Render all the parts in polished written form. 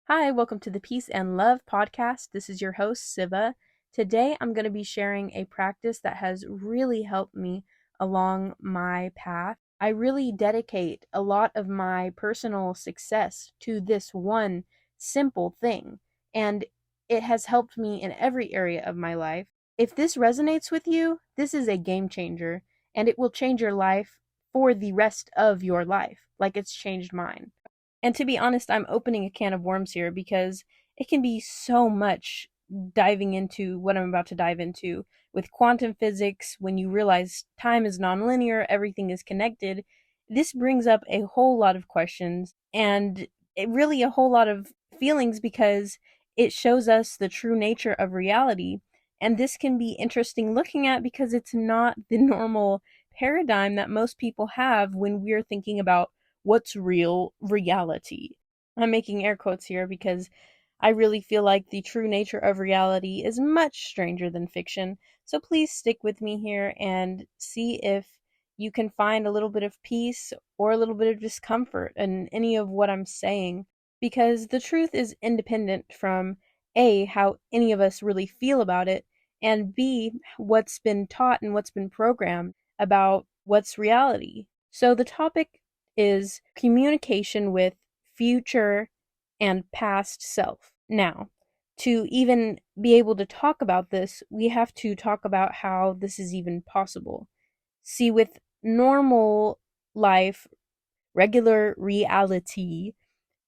Hi, welcome to the Peace and Love podcast. This is your host, Siva. Today, I'm going to be sharing a practice that has really helped me along my path. I really dedicate a lot of my personal success to this one simple thing, and it has helped me in every area of my life. If this resonates with you, this is a game changer, and it will change your life for the rest of your life, like it's changed mine. And to be honest, I'm opening a can of worms here because it can be so much diving into what I'm about to dive into with quantum physics. When you realize time is nonlinear, everything is connected, this brings up a whole lot of questions and really a whole lot of feelings because it shows us the true nature of reality. And this can be interesting looking at because it's not the normal paradigm that most people have when we're thinking about what's real reality. I'm making air quotes here because I really feel like the true nature of reality is much stranger than fiction. So please stick with me here and see if you can find a little bit of peace or a little bit of discomfort in any of what I'm saying. Because the truth is independent from A, how any of us really feel about it, and B, what's been taught and what's been programmed about what's reality. So the topic is communication with future and past self. Now, to even be able to talk about this, we have to talk about how this is even possible. See, with normal life, regular reality,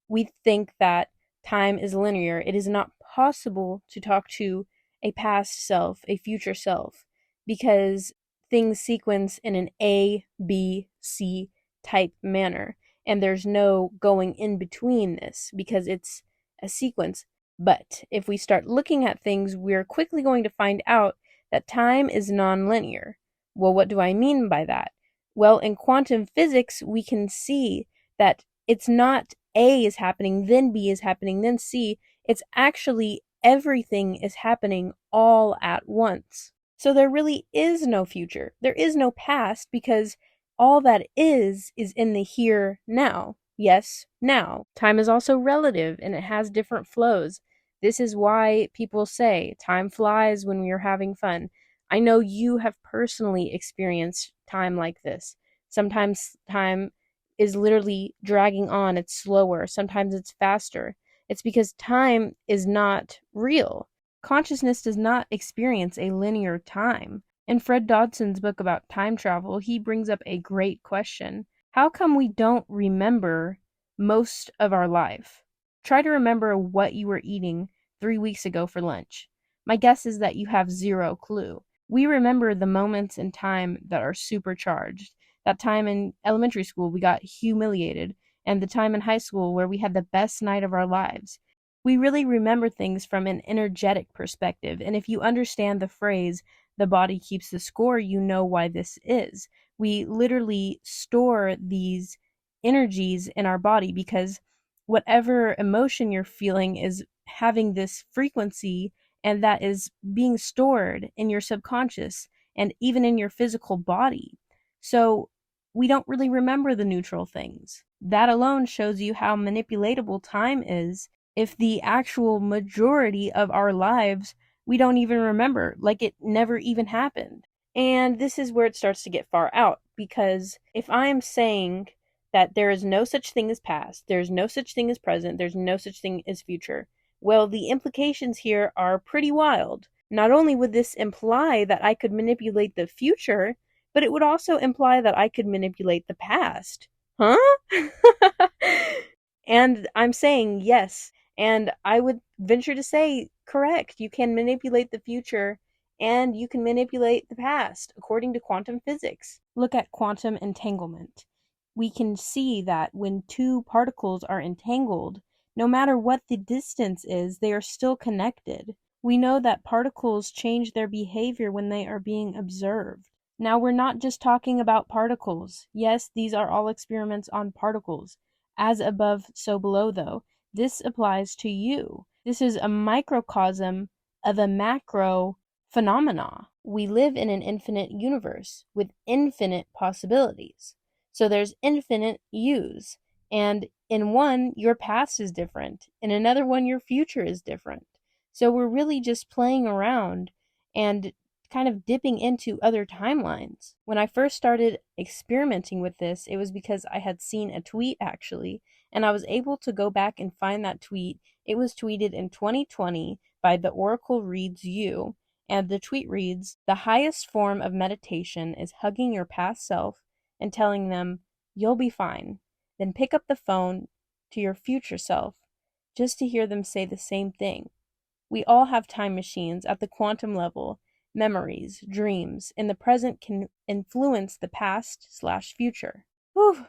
we think that time is linear. It is not possible to talk to a past self, a future self, because things sequence in an A, B, C type manner. And there's no going in between this because it's a sequence. But if we start looking at things, we're quickly going to find out that time is nonlinear. Well, what do I mean by that? Well, in quantum physics, we can see that it's not A is happening, then B is happening, then C. It's actually everything is happening all at once. So there really is no future. There is no past because all that is in the here now. Yes, now. Time is also relative and it has different flows. This is why people say time flies when we are having fun. I know you have personally experienced time like this. Sometimes time is literally dragging on, it's slower, sometimes it's faster. It's because time is not real. Consciousness does not experience a linear time. In Fred Dodson's book about time travel, he brings up a great question. How come we don't remember most of our life? Try to remember what you were eating 3 weeks ago for lunch. My guess is that you have zero clue. We remember the moments in time that are supercharged. That time in elementary school we got humiliated, and the time in high school where we had the best night of our lives. We really remember things from an energetic perspective, and if you understand the phrase, the body keeps the score, you know why this is. We literally store these energies in our body because whatever emotion you're feeling is having this frequency, and that is being stored in your subconscious and even in your physical body. So we don't really remember the neutral things. That alone shows you how manipulatable time is if the actual majority of our lives we don't even remember, like it never even happened. And this is where it starts to get far out, because if I'm saying that there is no such thing as past, there's no such thing as present, there's no such thing as future, well, the implications here are pretty wild. Not only would this imply that I could manipulate the future, but it would also imply that I could manipulate the past. Huh? And I'm saying yes. And I would venture to say, correct. You can manipulate the future and you can manipulate the past according to quantum physics. Look at quantum entanglement. We can see that when two particles are entangled, no matter what the distance is, they are still connected. We know that particles change their behavior when they are being observed. Now, we're not just talking about particles. Yes, these are all experiments on particles. As above, so below, though. This applies to you. This is a microcosm of a macro phenomena. We live in an infinite universe with infinite possibilities. So there's infinite yous. And in one, your past is different. In another one, your future is different. So we're really just playing around and kind of dipping into other timelines. When I first started experimenting with this, it was because I had seen a tweet actually, and I was able to go back and find that tweet. It was tweeted in 2020 by The Oracle Reads You, and the tweet reads, "The highest form of meditation is hugging your past self and telling them, you'll be fine. Then pick up the phone to your future self just to hear them say the same thing. We all have time machines at the quantum level. Memories, dreams, in the present can influence the past/future." Whew.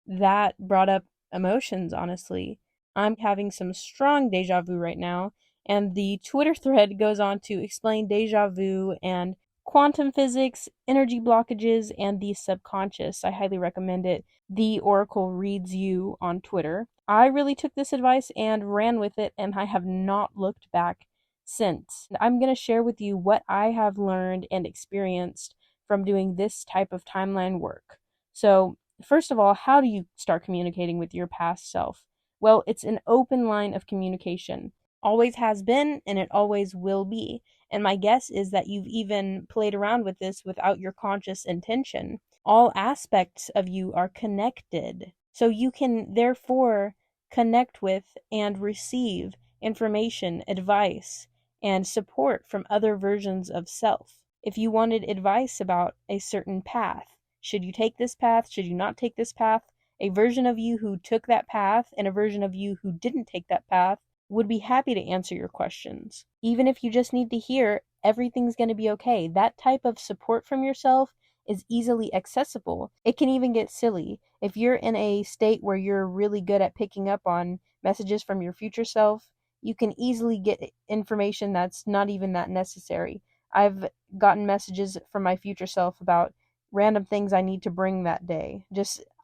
That brought up emotions, honestly. I'm having some strong deja vu right now, and the Twitter thread goes on to explain deja vu and quantum physics, energy blockages, and the subconscious. I highly recommend it. The Oracle Reads You on Twitter. I really took this advice and ran with it, and I have not looked back since. I'm going to share with you what I have learned and experienced from doing this type of timeline work. So, first of all, how do you start communicating with your past self? Well, it's an open line of communication. Always has been, and it always will be. And my guess is that you've even played around with this without your conscious intention. All aspects of you are connected. So you can therefore connect with and receive information, advice, and support from other versions of self. If you wanted advice about a certain path, should you take this path? Should you not take this path? A version of you who took that path and a version of you who didn't take that path would be happy to answer your questions. Even if you just need to hear everything's going to be okay, that type of support from yourself is easily accessible. It can even get silly. If you're in a state where you're really good at picking up on messages from your future self, you can easily get information that's not even that necessary. I've gotten messages from my future self about random things I need to bring that day.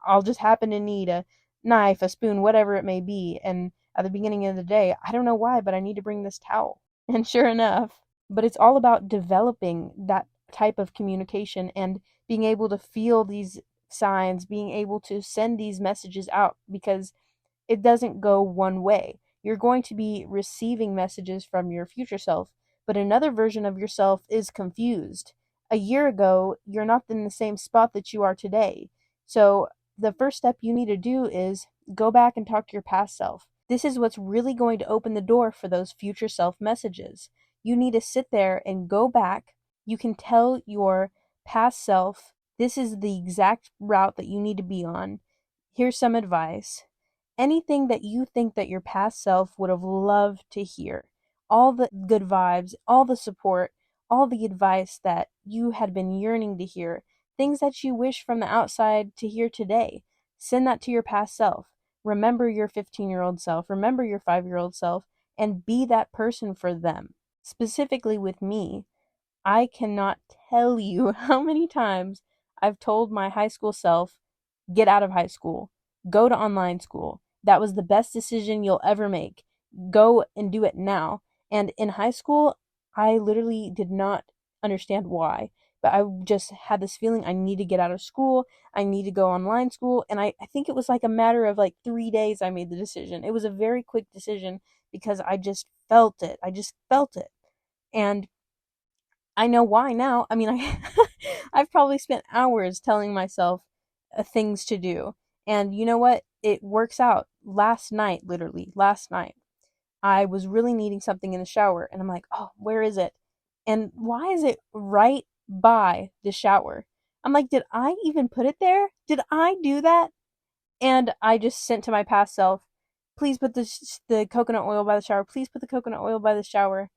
I'll just happen to need a knife, a spoon, whatever it may be, and at the beginning of the day, I don't know why, but I need to bring this towel. And sure enough, but it's all about developing that type of communication and being able to feel these signs, being able to send these messages out, because it doesn't go one way. You're going to be receiving messages from your future self, but another version of yourself is confused. A year ago, you're not in the same spot that you are today. So the first step you need to do is go back and talk to your past self. This is what's really going to open the door for those future self messages. You need to sit there and go back. You can tell your past self, this is the exact route that you need to be on. Here's some advice. Anything that you think that your past self would have loved to hear. All the good vibes, all the support, all the advice that you had been yearning to hear. Things that you wish from the outside to hear today. Send that to your past self. Remember your 15-year-old self. Remember your 5-year-old self. And be that person for them. Specifically with me, I cannot tell you how many times I've told my high school self, get out of high school. Go to online school. That was the best decision you'll ever make. Go and do it now. And in high school, I literally did not understand why. But I just had this feeling I need to get out of school. I need to go online school. And I think it was like a matter of like 3 days I made the decision. It was a very quick decision because I just felt it. I just felt it. And I know why now. I mean, I've probably spent hours telling myself things to do. And you know what? It works out. Literally last night, I was really needing something in the shower. And I'm like, oh, where is it? And why is it right by the shower? I'm like, did I even put it there? Did I do that? And I just sent to my past self, please put the coconut oil by the shower. Please put the coconut oil by the shower.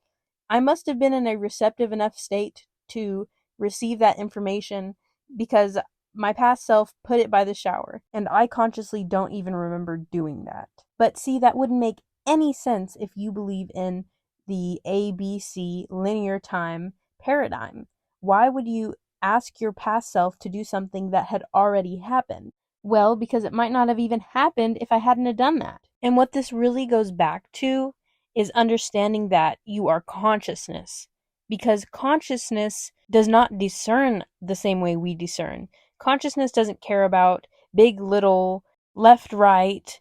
I must have been in a receptive enough state to receive that information because my past self put it by the shower, and I consciously don't even remember doing that. But see, that wouldn't make any sense if you believe in the ABC linear time paradigm. Why would you ask your past self to do something that had already happened? Well, because it might not have even happened if I hadn't have done that. And what this really goes back to is understanding that you are consciousness, because consciousness does not discern the same way we discern. Consciousness doesn't care about big, little, left, right,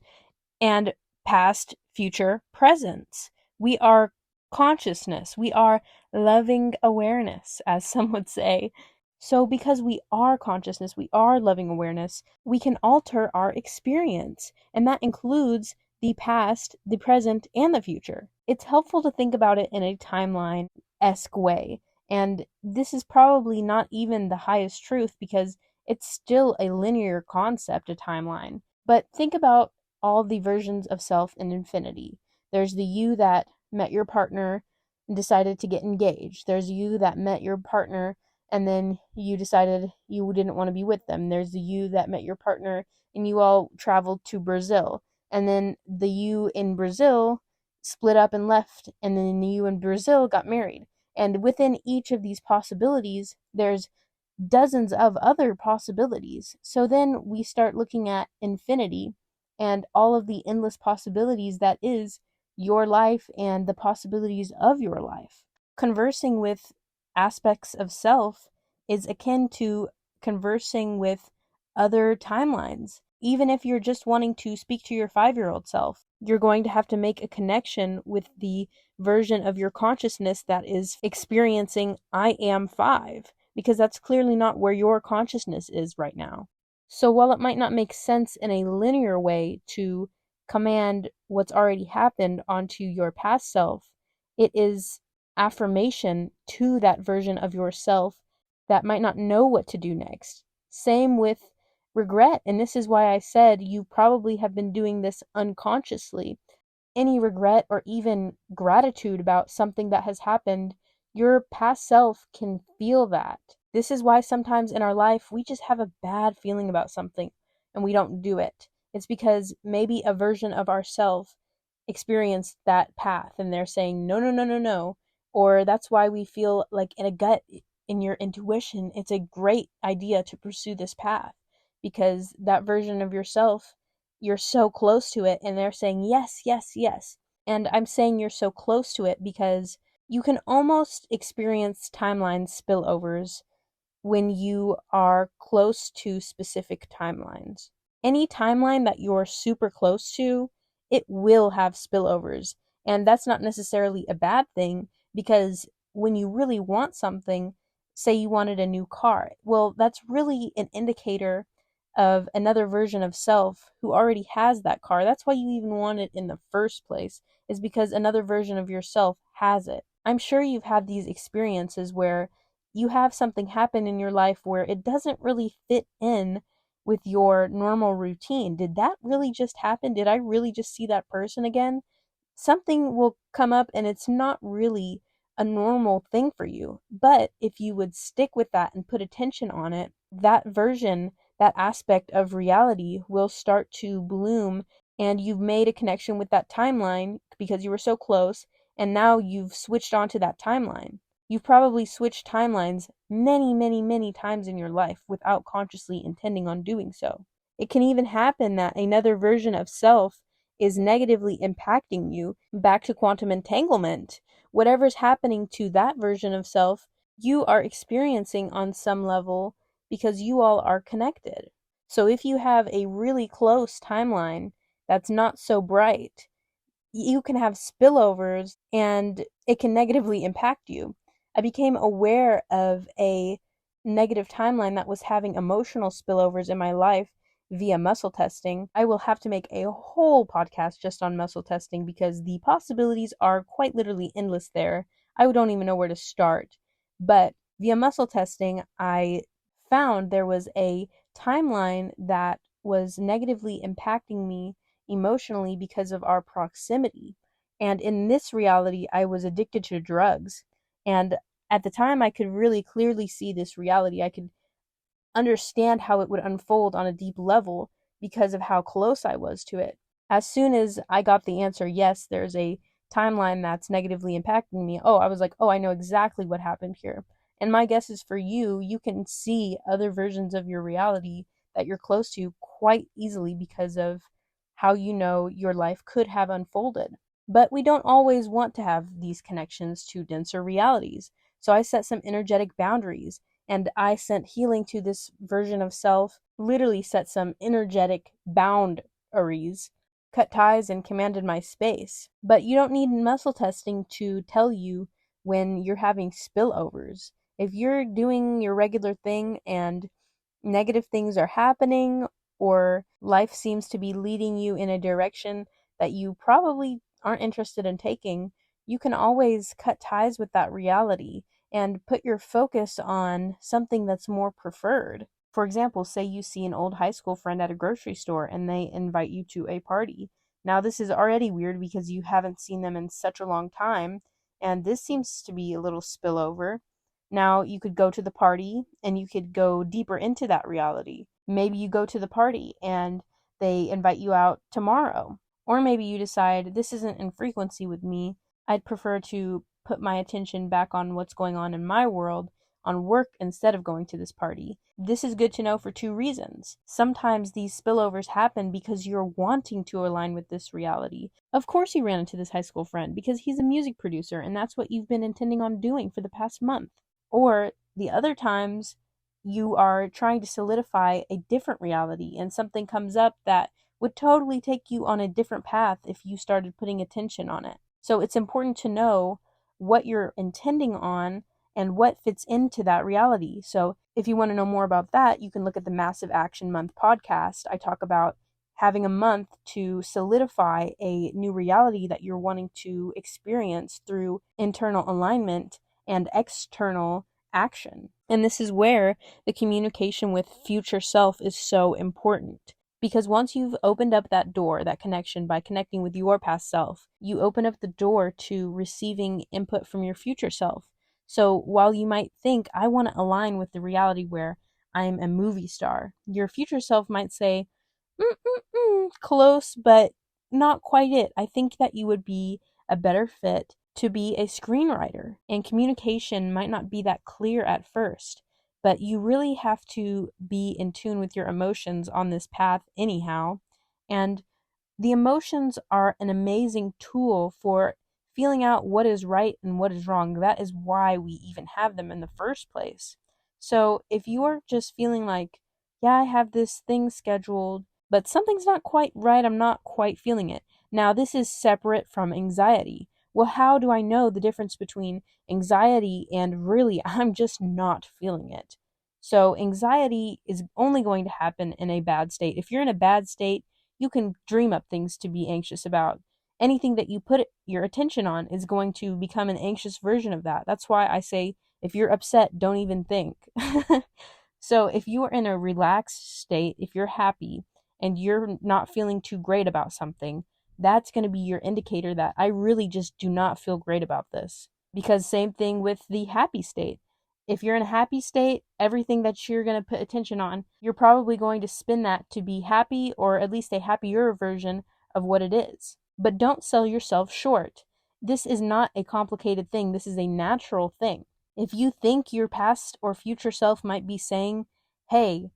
and past, future, presence. We are consciousness. We are loving awareness, as some would say. So, because we are consciousness, we are loving awareness, we can alter our experience. And that includes the past, the present, and the future. It's helpful to think about it in a timeline-esque way. And this is probably not even the highest truth because it's still a linear concept, a timeline. But think about all the versions of self in infinity. There's the you that met your partner and decided to get engaged. There's you that met your partner and then you decided you didn't want to be with them. There's the you that met your partner and you all traveled to Brazil. And then the you in Brazil split up and left, and then the you in Brazil got married. And within each of these possibilities, there's dozens of other possibilities. So then we start looking at infinity and all of the endless possibilities that is your life and the possibilities of your life. Conversing with aspects of self is akin to conversing with other timelines. Even if you're just wanting to speak to your 5-year-old self, you're going to have to make a connection with the version of your consciousness that is experiencing I am 5, because that's clearly not where your consciousness is right now. So while it might not make sense in a linear way to command what's already happened onto your past self, it is affirmation to that version of yourself that might not know what to do next. Same with regret, and this is why I said you probably have been doing this unconsciously. Any regret or even gratitude about something that has happened, your past self can feel that. This is why sometimes in our life we just have a bad feeling about something and we don't do it. It's because maybe a version of ourself experienced that path and they're saying, no, no, no, no, no. Or that's why we feel like in a gut, in your intuition, it's a great idea to pursue this path because that version of yourself, you're so close to it and they're saying, yes, yes, yes. And I'm saying you're so close to it because you can almost experience timeline spillovers when you are close to specific timelines. Any timeline that you're super close to, it will have spillovers. And that's not necessarily a bad thing because when you really want something, say you wanted a new car, well, that's really an indicator of another version of self who already has that car. That's why you even want it in the first place, is because another version of yourself has it. I'm sure you've had these experiences where you have something happen in your life where it doesn't really fit in with your normal routine. Did that really just happen? Did I really just see that person again? Something will come up and it's not really a normal thing for you. But if you would stick with that and put attention on it, that version, that aspect of reality will start to bloom and you've made a connection with that timeline because you were so close and now you've switched onto that timeline. You've probably switched timelines many, many, many times in your life without consciously intending on doing so. It can even happen that another version of self is negatively impacting you. Back to quantum entanglement. Whatever's happening to that version of self, you are experiencing on some level because you all are connected. So if you have a really close timeline that's not so bright, you can have spillovers and it can negatively impact you. I became aware of a negative timeline that was having emotional spillovers in my life via muscle testing. I will have to make a whole podcast just on muscle testing because the possibilities are quite literally endless there. I don't even know where to start. But via muscle testing, I found there was a timeline that was negatively impacting me emotionally because of our proximity. And in this reality, I was addicted to drugs. And at the time, I could really clearly see this reality. I could understand how it would unfold on a deep level because of how close I was to it. As soon as I got the answer, yes, there's a timeline that's negatively impacting me, I was like, I know exactly what happened here. And my guess is for you, you can see other versions of your reality that you're close to quite easily because of how you know your life could have unfolded. But we don't always want to have these connections to denser realities. So I set some energetic boundaries. and I sent healing to this version of self, literally set some energetic boundaries, cut ties, and commanded my space. But you don't need muscle testing to tell you when you're having spillovers. If you're doing your regular thing and negative things are happening, or life seems to be leading you in a direction that you probably aren't interested in taking, you can always cut ties with that reality and put your focus on something that's more preferred. For example, say you see an old high school friend at a grocery store and they invite you to a party. Now, this is already weird because you haven't seen them in such a long time, and this seems to be a little spillover. Now, you could go to the party and you could go deeper into that reality. Maybe you go to the party and they invite you out tomorrow. Or maybe you decide, this isn't in frequency with me. I'd prefer to put my attention back on what's going on in my world, on work, instead of going to this party. This is good to know for two reasons. Sometimes these spillovers happen because you're wanting to align with this reality. Of course you ran into this high school friend because he's a music producer and that's what you've been intending on doing for the past month. Or the other times you are trying to solidify a different reality and something comes up that would totally take you on a different path if you started putting attention on it. So it's important to know what you're intending on and what fits into that reality. So if you want to know more about that, you can look at the Massive Action Month podcast. I talk about having a month to solidify a new reality that you're wanting to experience through internal alignment and external action. And this is where the communication with future self is so important. Because once you've opened up that door, that connection by connecting with your past self, you open up the door to receiving input from your future self. So while you might think, I want to align with the reality where I'm a movie star, your future self might say, close, but not quite it. I think that you would be a better fit to be a screenwriter, and communication might not be that clear at first, but you really have to be in tune with your emotions on this path anyhow. And the emotions are an amazing tool for feeling out what is right and what is wrong. That is why we even have them in the first place. So if you are just feeling like, yeah, I have this thing scheduled, but something's not quite right, I'm not quite feeling it. Now, this is separate from anxiety. Well, how do I know the difference between anxiety and really, I'm just not feeling it? So anxiety is only going to happen in a bad state. If you're in a bad state, you can dream up things to be anxious about. Anything that you put your attention on is going to become an anxious version of that. That's why I say, if you're upset, don't even think. So if you are in a relaxed state, if you're happy and you're not feeling too great about something, that's going to be your indicator that I really just do not feel great about this. Because same thing with the happy state. If you're in a happy state, everything that you're going to put attention on, you're probably going to spin that to be happy, or at least a happier version of what it is. But don't sell yourself short. This is not a complicated thing. This is a natural thing. If you think your past or future self might be saying, hey,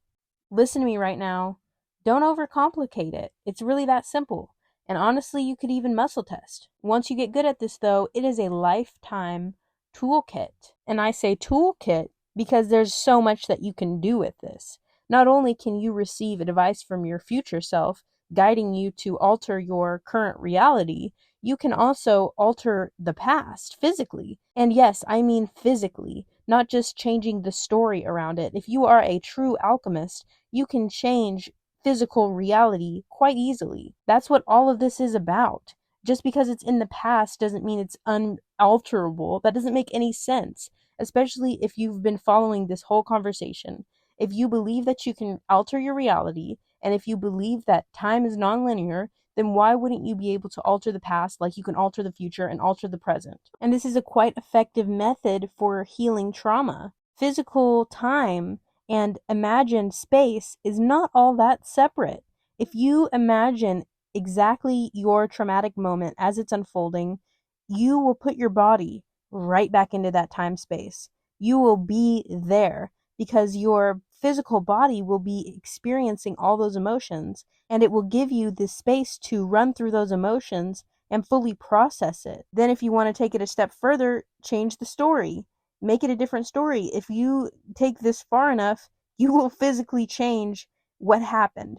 listen to me right now, don't overcomplicate it. It's really that simple. And honestly, you could even muscle test. Once you get good at this, though, it is a lifetime toolkit. And I say toolkit because there's so much that you can do with this. Not only can you receive advice from your future self, guiding you to alter your current reality, you can also alter the past physically. And yes, I mean physically, not just changing the story around it. If you are a true alchemist, you can change physical reality quite easily. That's what all of this is about. Just because it's in the past doesn't mean it's unalterable. That doesn't make any sense, especially if you've been following this whole conversation. If you believe that you can alter your reality, and if you believe that time is nonlinear, then why wouldn't you be able to alter the past like you can alter the future and alter the present? And this is a quite effective method for healing trauma. Physical time and imagined space is not all that separate. If you imagine exactly your traumatic moment as it's unfolding, you will put your body right back into that time space. You will be there because your physical body will be experiencing all those emotions, and it will give you the space to run through those emotions and fully process it. Then if you want to take it a step further, change the story. make it a different story. If you take this far enough, you will physically change what happened.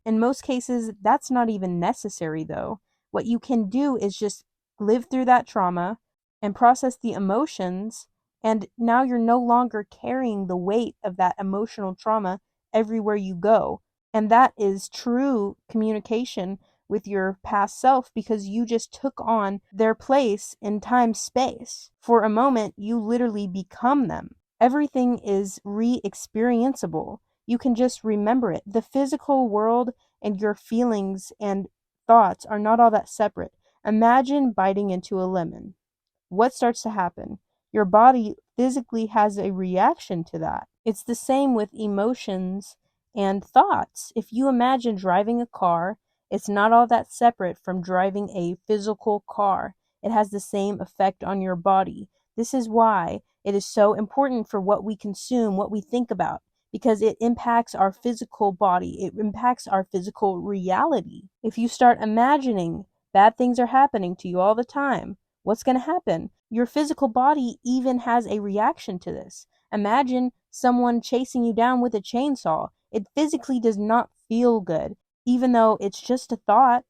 In most cases, that's not even necessary, though. What you can do is just live through that trauma and process the emotions, and now you're no longer carrying the weight of that emotional trauma everywhere you go. And that is true communication with your past self, because you just took on their place in time space. For a moment, you literally become them. Everything is re-experienceable. You can just remember it. The physical world and your feelings and thoughts are not all that separate. Imagine biting into a lemon. What starts to happen? Your body physically has a reaction to that. It's the same with emotions and thoughts. If you imagine driving a car, it's not all that separate from driving a physical car. It has the same effect on your body. This is why it is so important for what we consume, what we think about, because it impacts our physical body. It impacts our physical reality. If you start imagining bad things are happening to you all the time, what's going to happen? Your physical body even has a reaction to this. Imagine someone chasing you down with a chainsaw. It physically does not feel good. Even though it's just a thought,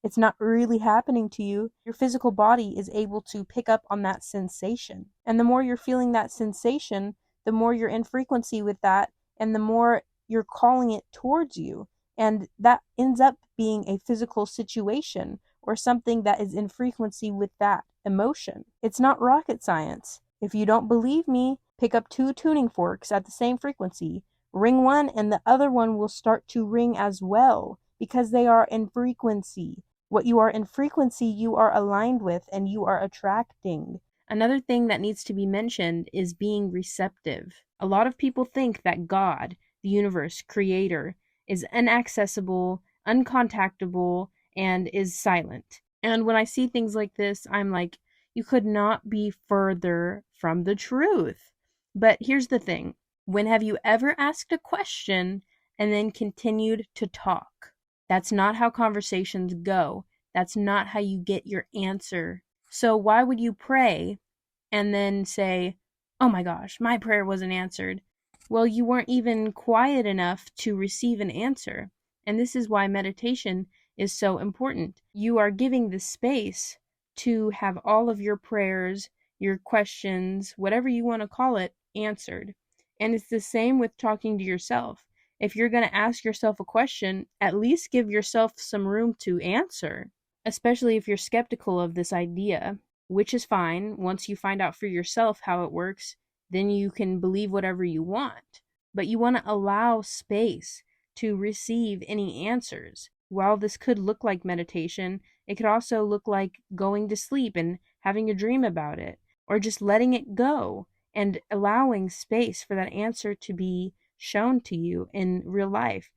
it's not really happening to you. Your physical body is able to pick up on that sensation. And the more you're feeling that sensation, the more you're in frequency with that, and the more you're calling it towards you. And that ends up being a physical situation or something that is in frequency with that emotion. It's not rocket science. If you don't believe me, pick up 2 tuning forks at the same frequency, ring one, and the other one will start to ring as well, because they are in frequency. What you are in frequency, you are aligned with and you are attracting. Another thing that needs to be mentioned is being receptive. A lot of people think that God, the universe, creator, is inaccessible, uncontactable, and is silent. And when I see things like this, I'm like, you could not be further from the truth. But here's the thing. When have you ever asked a question and then continued to talk? That's not how conversations go. That's not how you get your answer. So why would you pray and then say, oh my gosh, my prayer wasn't answered? Well, you weren't even quiet enough to receive an answer. And this is why meditation is so important. You are giving the space to have all of your prayers, your questions, whatever you want to call it, answered. And it's the same with talking to yourself. If you're going to ask yourself a question, at least give yourself some room to answer, especially if you're skeptical of this idea, which is fine. Once you find out for yourself how it works, then you can believe whatever you want. But you want to allow space to receive any answers. While this could look like meditation, it could also look like going to sleep and having a dream about it, or just letting it go and allowing space for that answer to be shown to you in real life.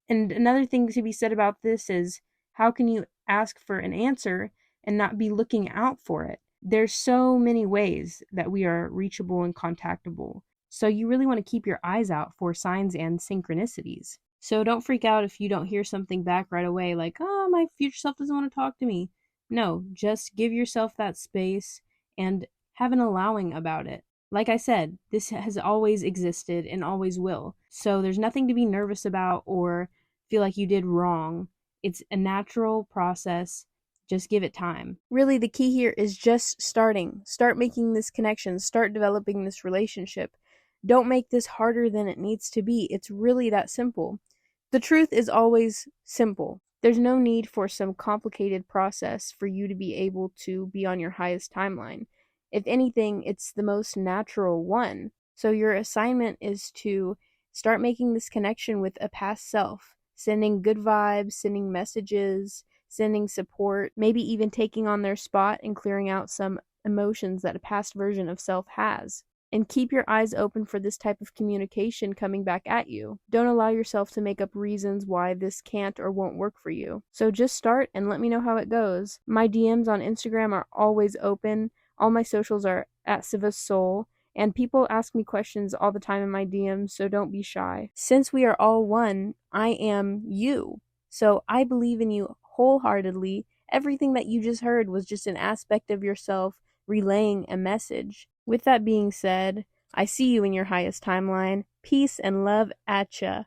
And another thing to be said about this is, how can you ask for an answer and not be looking out for it? There's so many ways that we are reachable and contactable. So you really want to keep your eyes out for signs and synchronicities. So don't freak out if you don't hear something back right away, like, oh, my future self doesn't want to talk to me. No, just give yourself that space and have an allowing about it. Like I said, this has always existed and always will. So there's nothing to be nervous about or feel like you did wrong. It's a natural process. Just give it time. Really, the key here is just starting. Start making this connection. Start developing this relationship. Don't make this harder than it needs to be. It's really that simple. The truth is always simple. There's no need for some complicated process for you to be able to be on your highest timeline. If anything, it's the most natural one. So your assignment is to start making this connection with a past self, sending good vibes, sending messages, sending support, maybe even taking on their spot and clearing out some emotions that a past version of self has. And keep your eyes open for this type of communication coming back at you. Don't allow yourself to make up reasons why this can't or won't work for you. So just start and let me know how it goes. My DMs on Instagram are always open. All my socials are at Siva's Soul, and people ask me questions all the time in my DMs, so don't be shy. Since we are all one, I am you. So I believe in you wholeheartedly. Everything that you just heard was just an aspect of yourself relaying a message. With that being said, I see you in your highest timeline. Peace and love at ya.